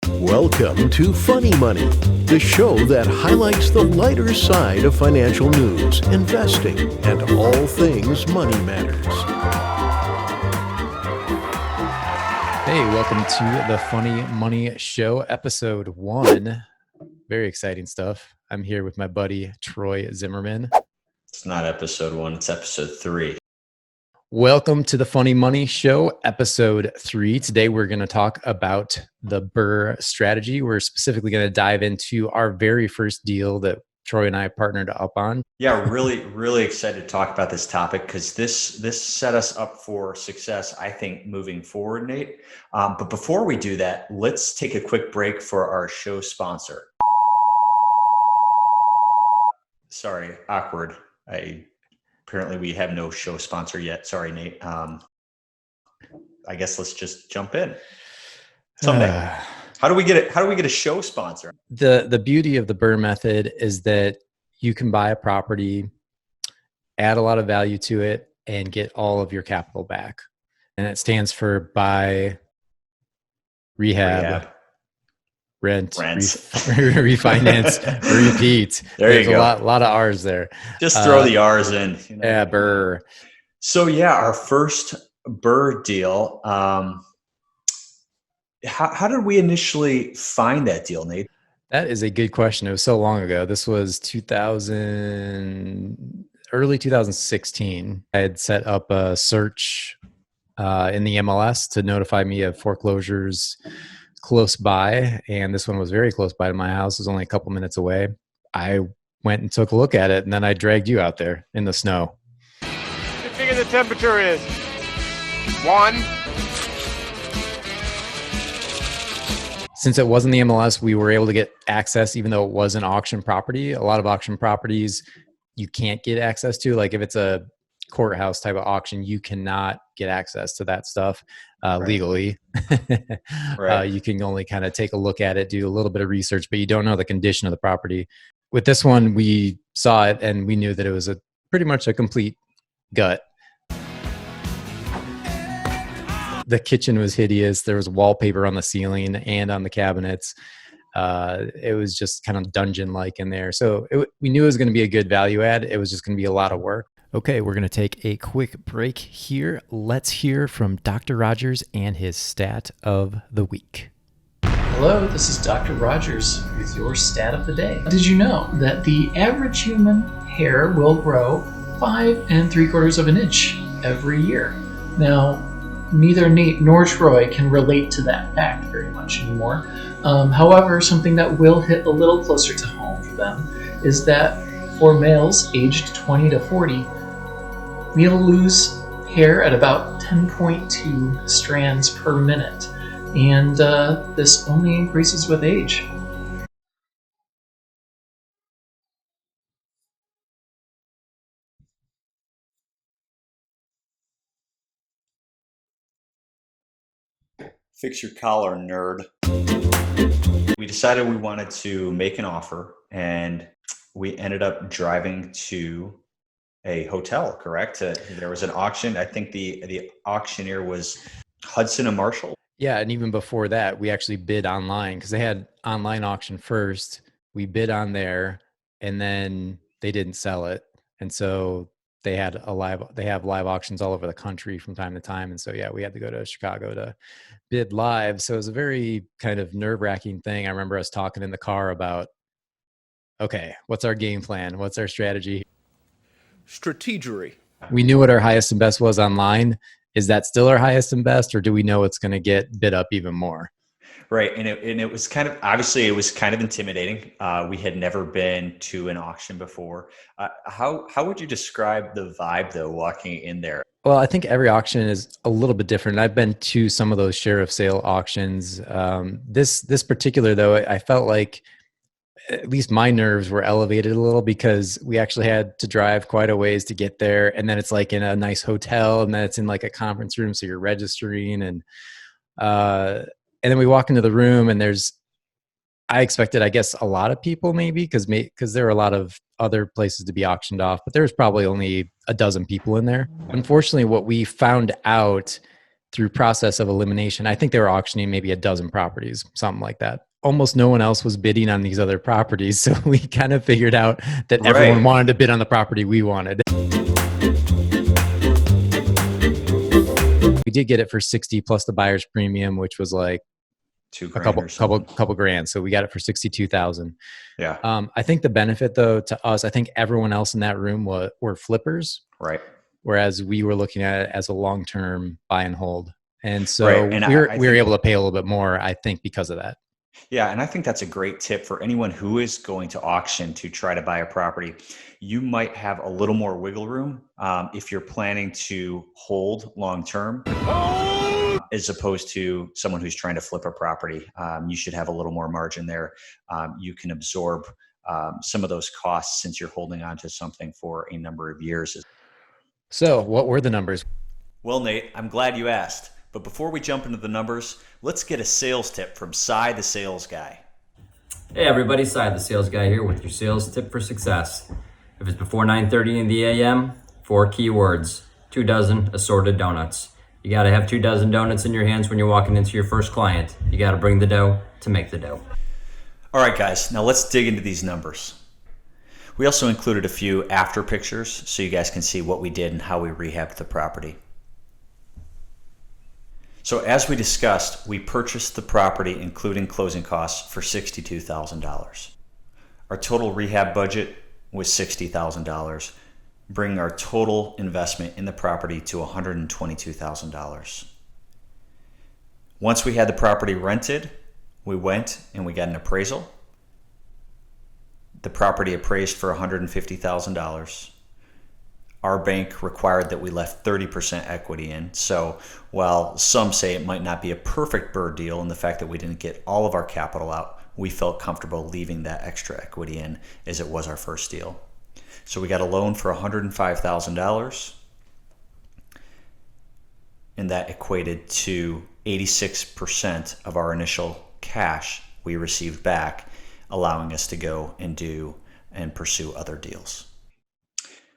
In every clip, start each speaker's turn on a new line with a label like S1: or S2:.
S1: Welcome to Funny Money, the show that highlights the lighter side of financial news, investing, and all things money matters.
S2: Hey, welcome to the Funny Money Show, episode 1. Very exciting stuff. I'm here with my buddy, Troy Zimmerman.
S3: It's not episode 1, it's episode 3.
S2: Welcome to the Funny Money Show, episode 3. Today, we're going to talk about the BRRRR strategy. We're specifically going to dive into our very first deal that Troy and I partnered up on.
S3: Yeah, really excited to talk about this topic because this set us up for success, I think, moving forward, Nate. But before we do that, let's take a quick break for our show sponsor. Sorry, awkward. Apparently we have no show sponsor yet. Sorry, Nate. I guess let's just jump in. Someday. How do we get a show sponsor?
S2: The beauty of the BRRRR method is that you can buy a property, add a lot of value to it, and get all of your capital back. And it stands for buy, rehab. Rent, refinance, repeat.
S3: There's you go.
S2: A lot of R's there.
S3: Just throw the R's in.
S2: You know? Yeah, BRRRR.
S3: So yeah, our first BRRRR deal. How did we initially find that deal, Nate?
S2: That is a good question. It was so long ago. This was early 2016. I had set up a search in the MLS to notify me of foreclosures close by, and this one was very close by to my house. It was only a couple minutes away. I went and took a look at it, and then I dragged you out there in the snow.
S4: What do you figure the temperature is? 1.
S2: Since it wasn't the MLS, we were able to get access, even though it was an auction property. A lot of auction properties you can't get access to. Like if it's a courthouse type of auction, you cannot get access to that stuff legally.
S3: Right.
S2: You can only kind of take a look at it, do a little bit of research, but you don't know the condition of the property. With this one, we saw it and we knew that it was pretty much a complete gut. The kitchen was hideous. There was wallpaper on the ceiling and on the cabinets. It was just kind of dungeon-like in there. So we knew it was going to be a good value add. It was just going to be a lot of work. Okay, we're going to take a quick break here. Let's hear from Dr. Rogers and his stat of the week.
S5: Hello, this is Dr. Rogers with your stat of the day. Did you know that the average human hair will grow 5 3/4 of an inch every year? Now, neither Nate nor Troy can relate to that fact very much anymore. However, something that will hit a little closer to home for them is that for males aged 20 to 40, we'll lose hair at about 10.2 strands per minute, and this only increases with age.
S3: Fix your collar, nerd. We decided we wanted to make an offer, and we ended up driving to a hotel, correct? There was an auction. I think the auctioneer was Hudson and Marshall.
S2: Yeah, and even before that, we actually bid online because they had online auction first. We bid on there, and then they didn't sell it, and so they have live auctions all over the country from time to time. And so yeah, we had to go to Chicago to bid live. So it was a very kind of nerve-wracking thing. I remember us talking in the car about, okay, what's our game plan? What's our strategy?
S4: Strategery.
S2: We knew what our highest and best was online. Is that still our highest and best, or do we know it's going to get bid up even more?
S3: Right. And it was kind of, obviously it was kind of intimidating. We had never been to an auction before. How would you describe the vibe though, walking in there?
S2: Well, I think every auction is a little bit different. I've been to some of those sheriff sale auctions. This particular though, I felt like at least my nerves were elevated a little because we actually had to drive quite a ways to get there. And then it's like in a nice hotel, and then it's in like a conference room. So you're registering, and then we walk into the room, and I expected, I guess, a lot of people maybe because there were a lot of other places to be auctioned off, but there was probably only a dozen people in there. Unfortunately, what we found out through process of elimination, I think they were auctioning maybe a dozen properties, something like that. Almost no one else was bidding on these other properties. So we kind of figured out that everyone wanted to bid on the property we wanted. We did get it for 60 plus the buyer's premium, which was like a couple grand. So we got it for 62,000.
S3: Yeah.
S2: I think the benefit though to us, I think everyone else in that room were flippers.
S3: Right.
S2: Whereas we were looking at it as a long-term buy and hold. And so we were able to pay a little bit more, I think, because of that.
S3: Yeah. And I think that's a great tip for anyone who is going to auction to try to buy a property. You might have a little more wiggle room if you're planning to hold long-term. As opposed to someone who's trying to flip a property. You should have a little more margin there. You can absorb some of those costs since you're holding on to something for a number of years.
S2: So what were the numbers?
S3: Well, Nate, I'm glad you asked. But before we jump into the numbers, let's get a sales tip from Cy, the sales guy.
S6: Hey everybody, Cy, the sales guy here with your sales tip for success. If it's before 9:30 in the a.m., 4 keywords, 2 dozen assorted donuts. You got to have 2 dozen donuts in your hands when you're walking into your first client. You got to bring the dough to make the dough.
S3: All right, guys, now let's dig into these numbers. We also included a few after pictures so you guys can see what we did and how we rehabbed the property. So as we discussed, we purchased the property including closing costs for $62,000. Our total rehab budget was $60,000. Bringing our total investment in the property to $122,000. Once we had the property rented, we went and we got an appraisal. The property appraised for $150,000. Our bank required that we left 30% equity in. So while some say it might not be a perfect BRRRR deal in the fact that we didn't get all of our capital out, we felt comfortable leaving that extra equity in as it was our first deal. So we got a loan for $105,000, and that equated to 86% of our initial cash we received back, allowing us to go and do and pursue other deals.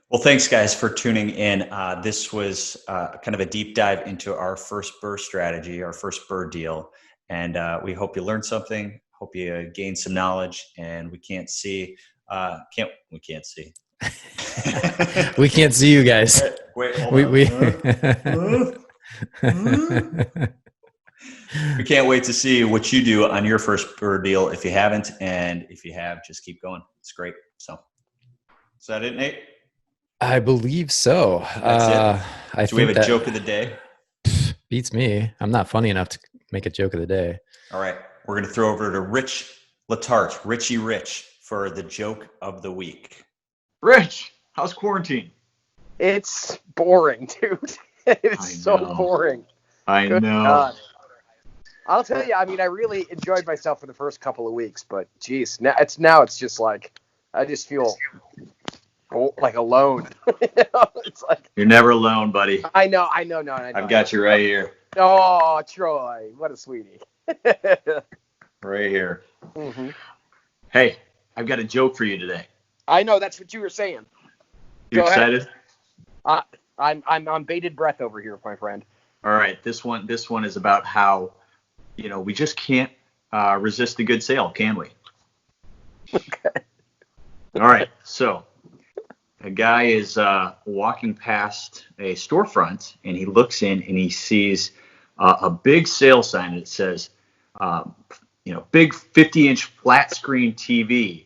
S3: Well, thanks guys for tuning in. This was kind of a deep dive into our first BRRRR strategy, our first BRRRR deal, and we hope you learned something. Hope you gained some knowledge. And we can't see. We can't see.
S2: We can't see you guys.
S3: Wait,
S2: we
S3: can't wait to see what you do on your first BRRRR deal if you haven't, and if you have, just keep going. It's great. So is that it, Nate?
S2: I believe so.
S3: That's it. Do we have a joke of the day?
S2: Beats me. I'm not funny enough to make a joke of the day.
S3: All right, we're going to throw over to Rich Latart, Richie Rich, for the joke of the week.
S7: Rich, how's quarantine?
S4: It's boring, dude. It's so boring.
S7: I
S4: Good
S7: know.
S4: God. I'll tell you, I mean, I really enjoyed myself for the first couple of weeks, but geez, now it's just like, I just feel like alone. It's like,
S7: You're never alone, buddy.
S4: I know. No,
S7: I've got you right here.
S4: Oh, Troy, what a sweetie.
S7: Right here.
S4: Mm-hmm.
S7: Hey, I've got a joke for you today.
S4: I know, that's what you were saying.
S7: You
S4: Go ahead.
S7: excited?
S4: I'm on bated breath over here, my friend.
S7: All right. This one is about how, we just can't resist a good sale, can we?
S4: Okay.
S7: All right. So a guy is walking past a storefront, and he looks in and he sees a big sale sign that says, big 50-inch flat screen TV,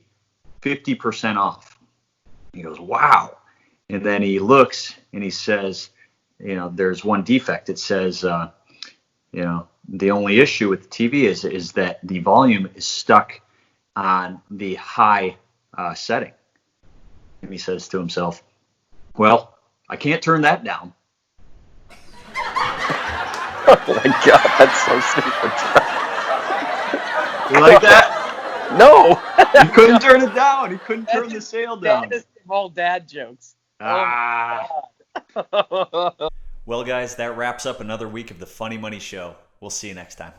S7: 50% off. He goes, wow. And then he looks and he says, there's one defect. It says, the only issue with the TV is that the volume is stuck on the high setting. And he says to himself, well, I can't turn that down.
S4: Oh my God, that's so stupid.
S7: You like that?
S4: No.
S7: He couldn't turn it down. He couldn't turn the sale down.
S4: That is all dad jokes.
S7: Ah.
S4: Oh my God.
S3: Well, guys, that wraps up another week of the Funny Money Show. We'll see you next time.